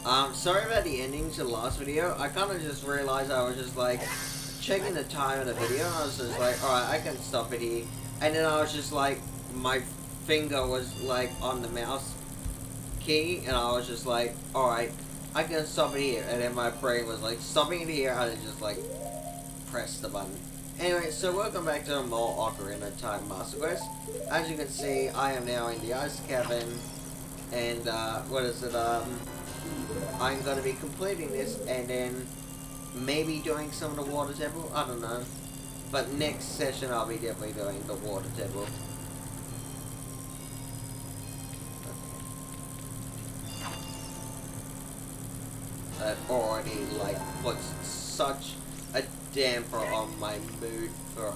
Sorry about the endings of the last video. I kind of just realized I was just like checking the time of the video, and I was just like, alright, I can stop it here. And then I was just like, my finger was like on the mouse key, and I was just like, alright, I can stop it here. And then my brain was like, stopping it here, and I just like press the button. Anyway, so welcome back to more Ocarina Time Master Quest. As you can see, I am now in the Ice Cavern, and what is it, I'm going to be completing this and then maybe doing some of the water temple. I don't know. But next session I'll be definitely doing the water temple. That already like puts such a damper on my mood for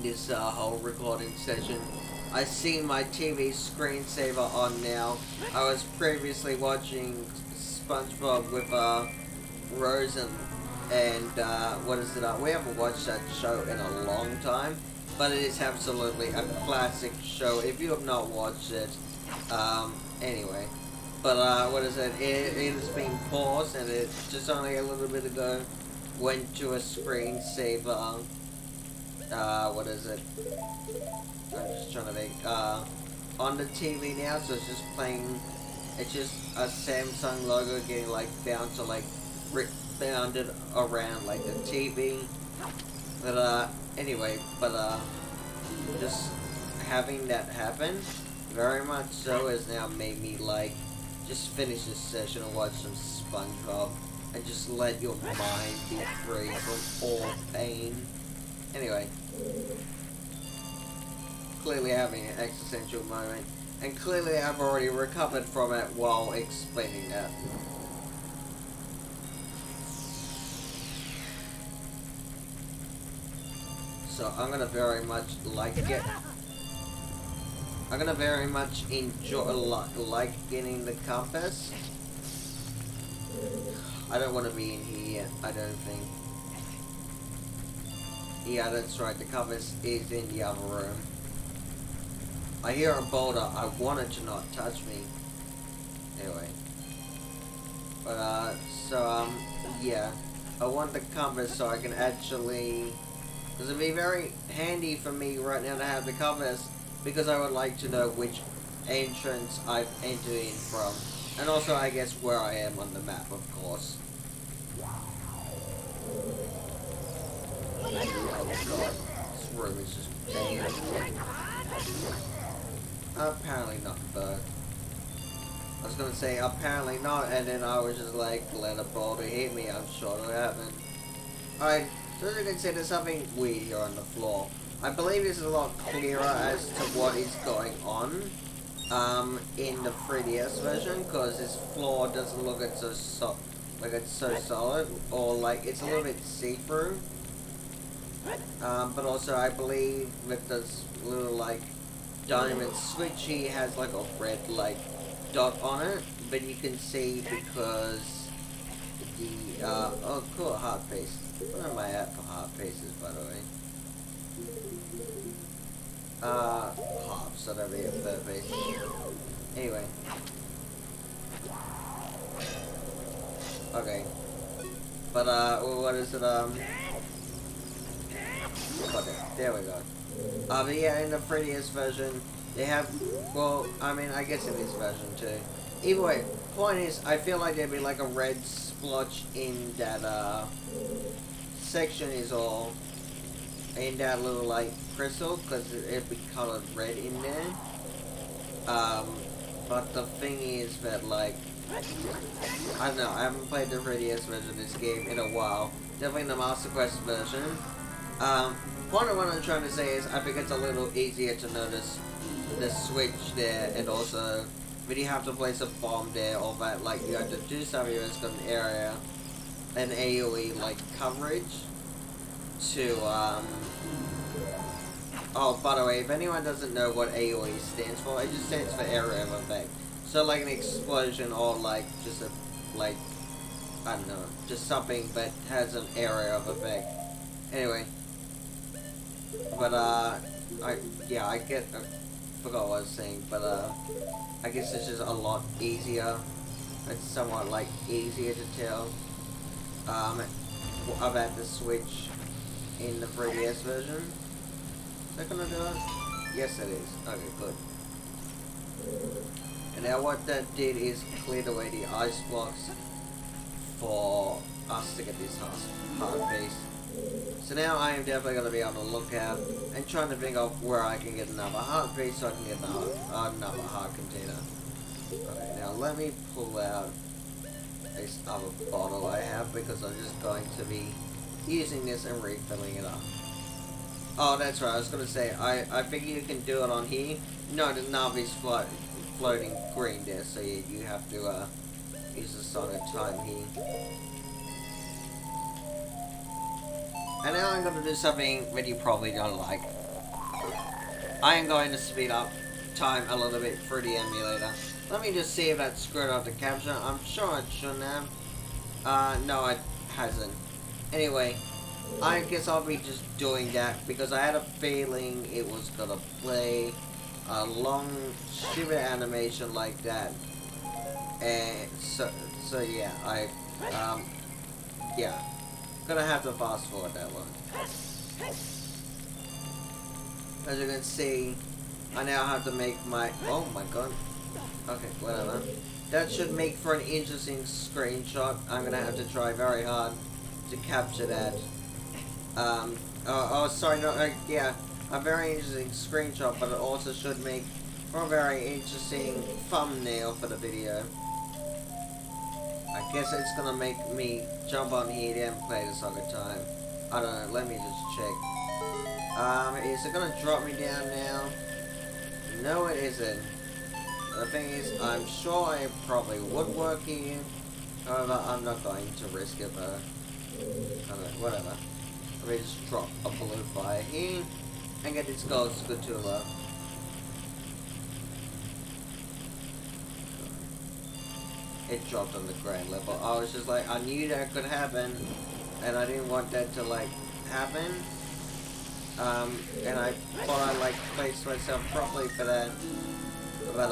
this whole recording session. I see my TV screensaver on now. I was previously watching SpongeBob with Rose and what is it? We haven't watched that show in a long time, but it is absolutely a classic show. If you have not watched it, anyway. But what is it? It has been paused, and it just only a little bit ago went to a screensaver. What is it? I'm just trying to think. On the TV now, so it's just playing. It's just a Samsung logo getting like bounced or like bounded around like the TV. But anyway, just having that happen, very much so, has now made me like just finish this session and watch some SpongeBob and just let your mind be free from all pain. Anyway. Clearly having an existential moment, and clearly I've already recovered from it while explaining that. So I'm gonna very much enjoy like getting the compass. I don't want to be in here yet, I don't think. Yeah, that's right, the compass is in the other room. I hear a boulder. I want it to not touch me. Anyway. But, yeah. I want the compass so I can actually... Because it'd be very handy for me right now to have the compass, because I would like to know which entrance I've entered in from. And also, I guess, where I am on the map, of course. Oh god. This room is just bad. Apparently not, but I was gonna say apparently not, and then I was just like, let a boulder hit me, I'm sure it'll happen. Alright, so as you can see, there's something weird here on the floor. I believe this is a lot clearer as to what is going on in the 3DS version, because this floor doesn't look so solid, or like it's a little bit see-through. But also I believe with this little like diamond switch, he has like a red like dot on it, but you can see because the oh cool, heart piece. Where am I at for heart pieces, by the way? Half, so that'll be a third piece. Anyway. Okay. But what is it, okay, there we go. But yeah, in the 3DS version, they have, well, I mean, I guess in this version too. Either way, point is, I feel like there'd be like a red splotch in that, section is all, in that little, like, crystal, because it'd be colored red in there. But the thing is that, like, I don't know, I haven't played the 3DS version of this game in a while. Definitely the Master Quest version. Part of what I'm trying to say is I think it's a little easier to notice the switch there, and also when you have to place a bomb there, or that like you have to do something that's got an area, an AoE like coverage to oh, by the way, if anyone doesn't know what AoE stands for, it just stands for area of effect. So like an explosion, or like just a like I don't know, just something that has an area of effect. Anyway. But, I forgot what I was saying, but, I guess it's just a lot easier it's somewhat like easier to tell about the Switch in the 3DS version. Is that gonna do it? Yes, it is. Okay, good. And now what that did is cleared away the ice blocks for us to get this hard piece. So now I am definitely going to be on the lookout and trying to think of where I can get another heart piece so I can get another heart container. Okay, now let me pull out this other bottle I have because I'm just going to be using this and refilling it up. Oh, that's right, I was going to say, I figure you can do it on here. No, the Navi's floating green there, so you have to use the Song of Time here. And now I'm going to do something that you probably don't like. I am going to speed up time a little bit through the emulator. Let me just see if that screwed up the capture. I'm sure it shouldn't have. No, it hasn't. Anyway, I guess I'll be just doing that because I had a feeling it was going to play a long, stupid animation like that. And so yeah, yeah. Gonna have to fast forward that one. As you can see, I now have to make my... Oh my god. Okay, whatever. That should make for an interesting screenshot. I'm gonna have to try very hard to capture that. Sorry, no, yeah. A very interesting screenshot, but it also should make for a very interesting thumbnail for the video. I guess it's gonna make me jump on here and play the Song of Time. I don't know, let me just check. Is it gonna drop me down now? No, it isn't. The thing is, I'm sure it probably would work here. However, I'm not going to risk it, but I don't know, whatever. Let me just drop a blue fire here and get this gold spatula. It dropped on the ground level. I was just like, I knew that could happen, and I didn't want that to like happen. And I thought I like placed myself properly for that. But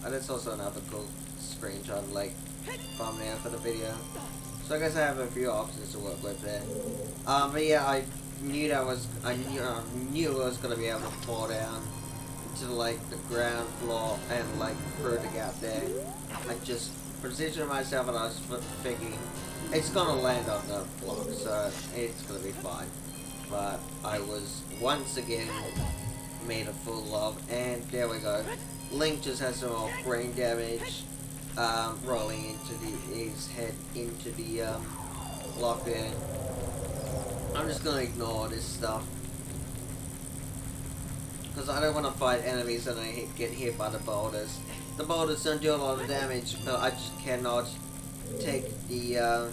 and it's also another cool screenshot, like thumbnail for the video. So I guess I have a few options to work with there. But yeah, I knew I knew I was gonna be able to fall down to like the ground floor and like through the gap there. I just positioned myself and I was thinking it's gonna land on the block, so it's gonna be fine. But I was once again made a fool of, and there we go. Link just has some more brain damage, rolling into his head into the block there. I'm just gonna ignore this stuff because I don't want to fight enemies and I get hit by the boulders. The boulders don't do a lot of damage, but I just cannot take the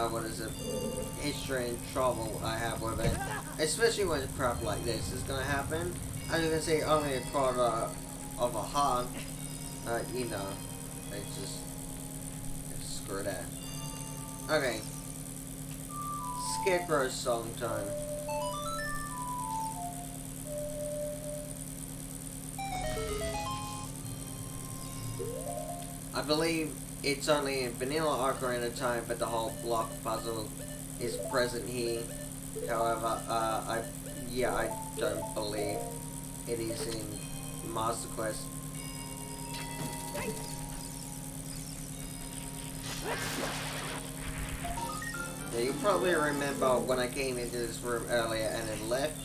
what is it, history and trouble I have with it. Especially when crap like this is gonna happen. As you can see, only a quarter of a heart. You know, it's just screw that. Okay, Scarecrow song time. I believe it's only in vanilla Ocarina time, but the whole block puzzle is present here. However, I don't believe it is in Master Quest. Now, you probably remember when I came into this room earlier and then left.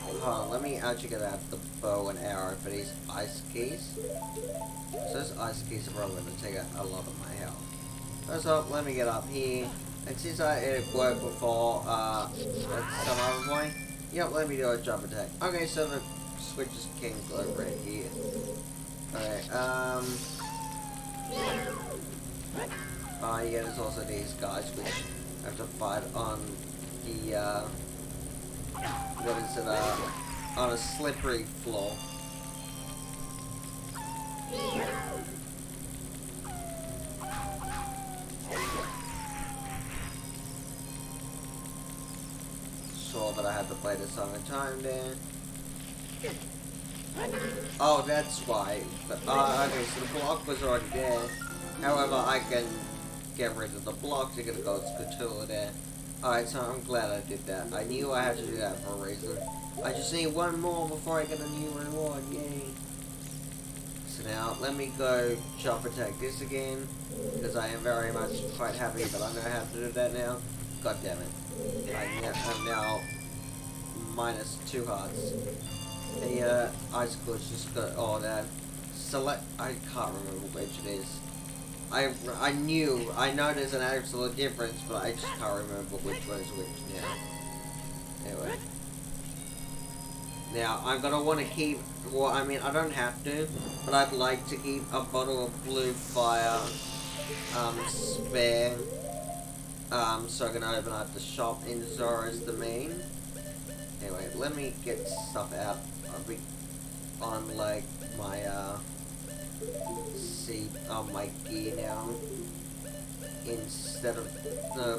Hold on, let me actually get out the bow and arrow for these ice keys. So those ice keys are probably going to take a lot of my health. First off, let me get up here. And since it worked before, some other point, yep, let me do a jump attack. Okay, so the switches can glow right here. Okay, yeah, there's also these guys which have to fight on the, what is it, on a slippery floor. Saw that I had to play the Song of Time there. Oh, that's why. But, okay, so the block was already there. However, I can get rid of the blocks to get a gold scutula there. Alright, so I'm glad I did that. I knew I had to do that for a reason. I just need one more before I get a new reward, yay. So now, let me go chop attack this again, because I am very much quite happy that I know how to do that now. God damn it. I'm now minus 2 hearts. The icicles just got all that. Select, I can't remember which it is. I know there's an absolute difference, but I just can't remember which one is which now. Anyway. Now, I'm gonna want to keep, well, I mean, I don't have to, but I'd like to keep a bottle of blue fire, spare, so I'm gonna open up the shop in Zora's Domain. Anyway, let me get stuff out on, like, my, my gear now, instead of the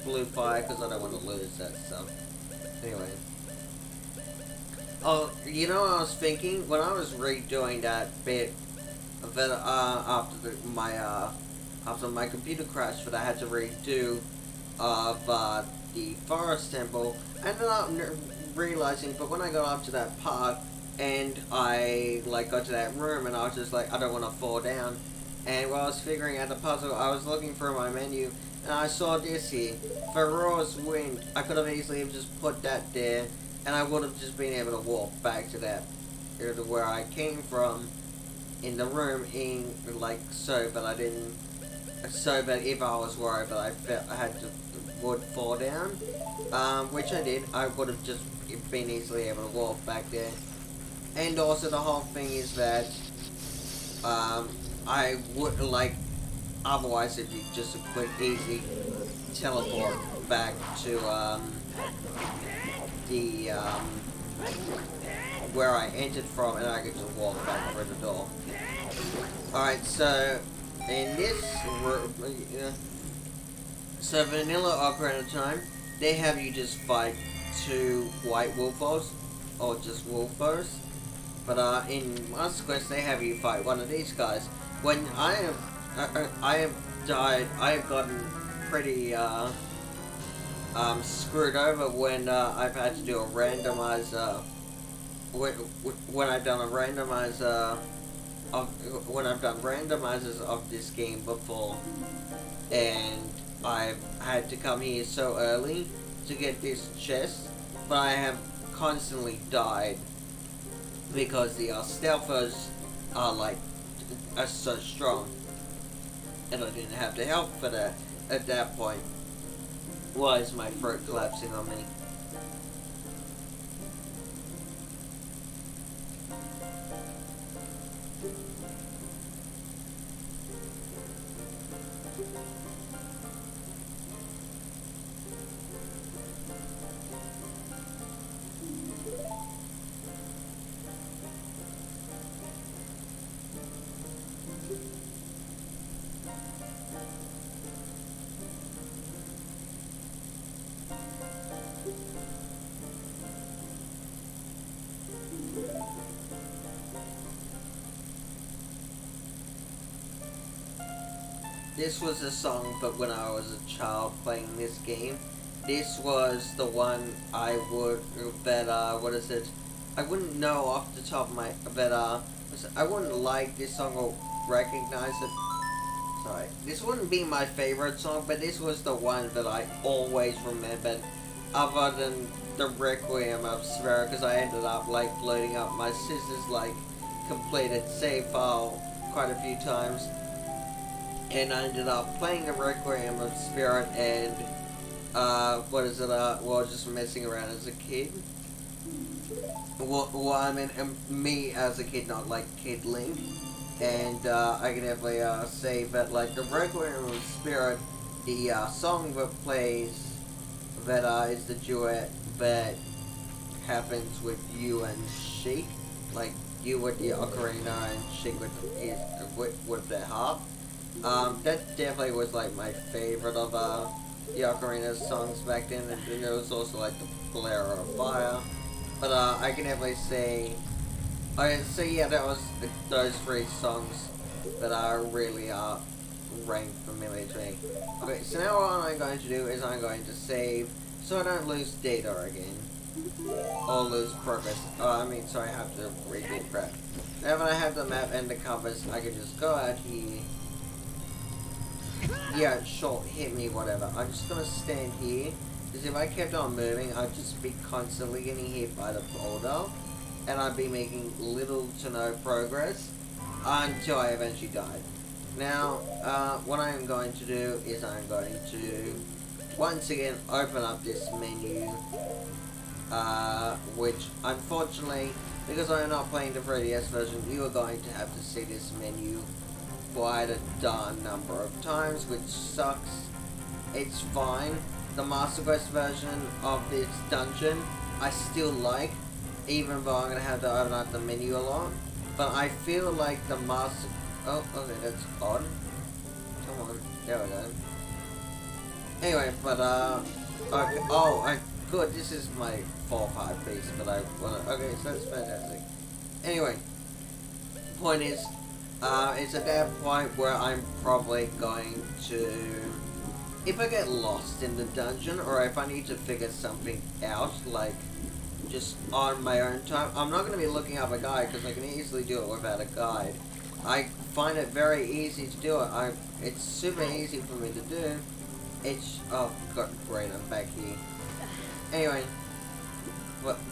blue fire, because I don't want to lose that stuff. Anyway. Oh, you know what I was thinking? When I was redoing that bit, that, after my computer crashed that I had to redo, the forest temple, I ended up realizing, but when I got up to that part, and I, like, got to that room, and I was just like, I don't want to fall down, and while I was figuring out the puzzle, I was looking for my menu, and I saw this here, Feroz Wind. I could have easily just put that there, and I would have just been able to walk back to that, to where I came from, in the room, so that if I was worried that I would fall down, which I did, I would have just been easily able to walk back there. And also the whole thing is that, I would, otherwise it'd be just a quick, easy teleport back to, where I entered from, and I could just walk back through the door. Alright, so, in this so vanilla Ocarina time, they have you just fight 2 white wolfos, or just wolfos. But in Master Quest, they have you fight one of these guys. When I have died, I have gotten pretty screwed over when I've had to do a randomizer. When I've done a randomizer when I've done randomizers of this game before, and I've had to come here so early to get this chest, but I have constantly died because the stealthers are so strong, and I didn't have the help for that at that point. Why is my throat collapsing on me? This was a song, but when I was a child playing this game, this was the one I wouldn't know off the top of my, I wouldn't like this song or recognize it. Sorry, this wouldn't be my favorite song, but this was the one that I always remembered, other than the Requiem of Sphera, because I ended up, loading up my sister's, completed save file quite a few times. And I ended up playing a Requiem of Spirit and, just messing around as a kid. Well, I mean, me as a kid, not Kid Link. And, I can definitely, say that, the Requiem of Spirit, the, song that plays, that, is the duet that happens with you and Sheik. You with the Ocarina and Sheik with the harp. That definitely was my favorite of the Ocarina songs back then, and there was also the Flare of Fire. But I can definitely say, so yeah, that was those 3 songs that I really rang familiar to me. Okay, so now what I'm going to do is I'm going to save so I don't lose data again. Or lose progress. I mean, sorry, I have to redo crap. Now that I have the map and the compass, I can just go out here. Yeah, sure, hit me, whatever. I'm just gonna stand here, because if I kept on moving, I'd just be constantly getting hit by the boulder, and I'd be making little to no progress until I eventually died. Now, what I'm going to do is I'm going to once again open up this menu, which unfortunately, because I'm not playing the 3DS version, you are going to have to see this menu quite a darn number of times, which sucks. It's fine. The Master Quest version of this dungeon I still like, even though I'm going to have to open up the menu a lot. But I feel like the Master... Oh, okay, that's odd. Come on, there we go. Anyway, but okay. Oh, good, this is my 4-part piece, but I want to... Okay, so that's fantastic. Anyway, point is, it's at that point where I'm probably going to, if I get lost in the dungeon, or if I need to figure something out, like, just on my own time, I'm not going to be looking up a guide, because I can easily do it without a guide. I find it very easy to do it. It's super easy for me to do. It's, oh, God, great, I'm back here. Anyway.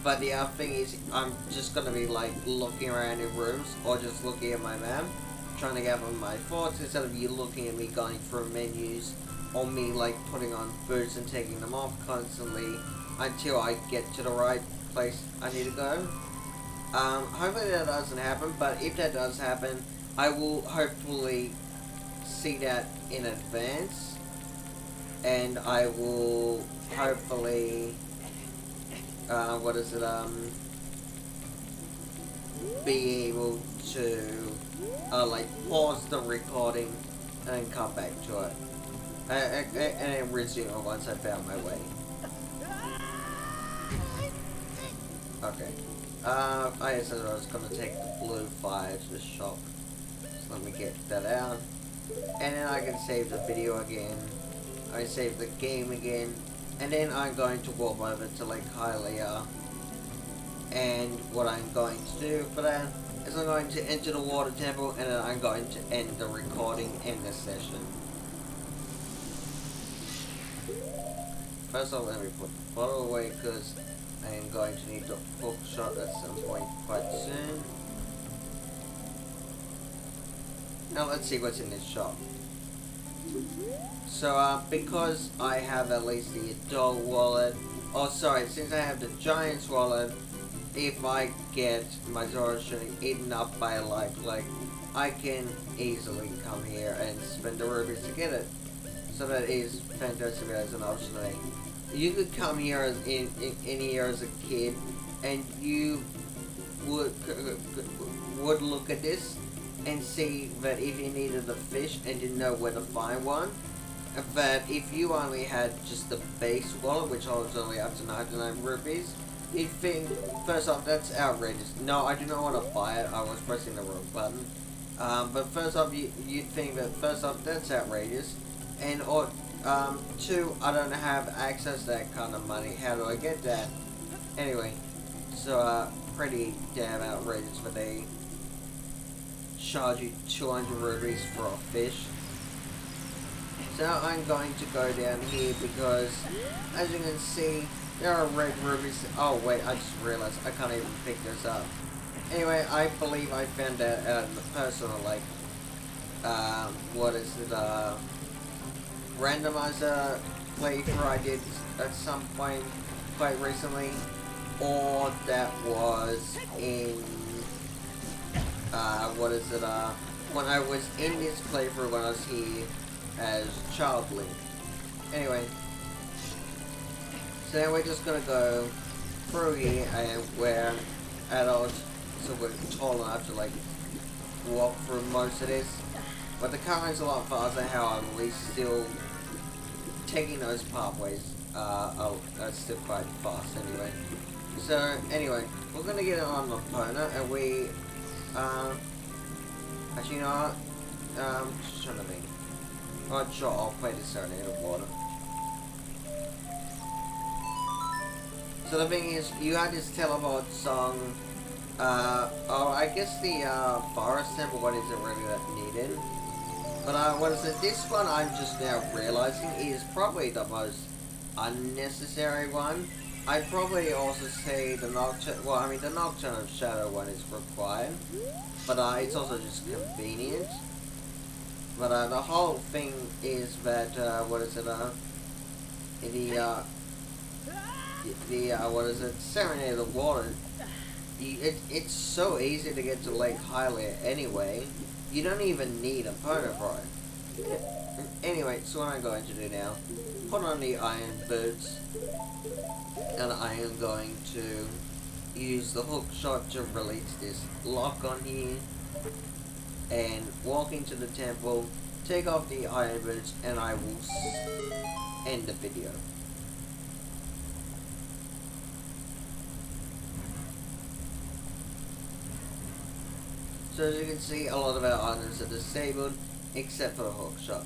But the other thing is, I'm just gonna be like looking around in rooms or just looking at my map, trying to gather my thoughts instead of you looking at me going through menus or me like putting on boots and taking them off constantly until I get to the right place I need to go. Hopefully that doesn't happen, but if that does happen, I will hopefully see that in advance, and I will hopefully be able to like pause the recording and then come back to it and then resume it once I found my way. Okay. I said I was gonna take the blue fire to the shop, so let me get that out, and then I can save the video again. I save the game again. And then I'm going to walk over to Lake Hylia, and what I'm going to do for that is I'm going to enter the water temple, and then I'm going to end the recording in this session. First off, let me put the bottle away, because I am going to need the bookshop at some point quite soon. Now let's see what's in this shop. So, because I have at least the adult wallet, since I have the Giant's wallet, if I get my Zoroastrian eaten up by a like, I can easily come here and spend the rubies to get it. So that is fantastic as an option. You could come here in here as a kid, and you would look at this and see that if you needed a fish and didn't know where to find one, that if you only had just the base wallet, which holds only up to 99 rupees, you'd think, first off, that's outrageous. No, I do not want to buy it, I was pressing the wrong button. But first off, you'd think that, first off, that's outrageous. And, two, I don't have access to that kind of money. How do I get that? Anyway, so, pretty damn outrageous, but they charge you 200 rupees for a fish. So now I'm going to go down here because, as you can see, there are red rubies. Oh wait, I just realized I can't even pick this up. Anyway, I believe I found that out in the personal, like, randomizer playthrough I did at some point quite recently, or that was in, when I was in this playthrough when I was here as Child Link. Anyway, so now we're just gonna go through here, and we're adults, so we're tall enough to like walk through most of this. But the current's a lot faster, how I'm at least still taking those pathways are still quite fast anyway. So anyway, we're gonna get on the opponent, and we actually, you know what? Just trying to think. Alright, sure, I'll play the Serenade of Water. So the thing is, you had this teleport song, I guess the, Forest Temple one isn't really that needed. But, what is it, this one I'm just now realizing is probably the most unnecessary one. I'd probably also say the the Nocturne of Shadow one is required. But, it's also just convenient. But, the whole thing is that, Serenade of Water, it's so easy to get to Lake Hylia anyway. You don't even need a photo for it. Anyway, so what I'm going to do now, put on the iron boots, and I am going to use the hook shot to release this lock on here, and walk into the temple, take off the iron boots, and I will end the video. So as you can see, a lot of our items are disabled, except for the hook shot.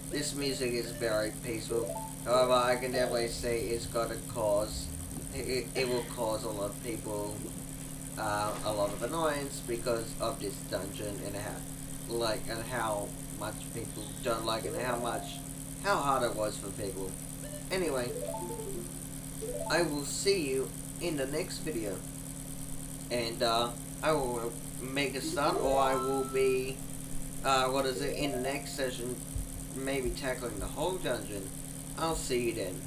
This music is very peaceful. However, I can definitely say it will cause a lot of people a lot of annoyance because of this dungeon and how much people don't like it and how hard it was for people. Anyway, I will see you in the next video, and I will make a start, or I will be in the next session, maybe tackling the whole dungeon. I'll see you then.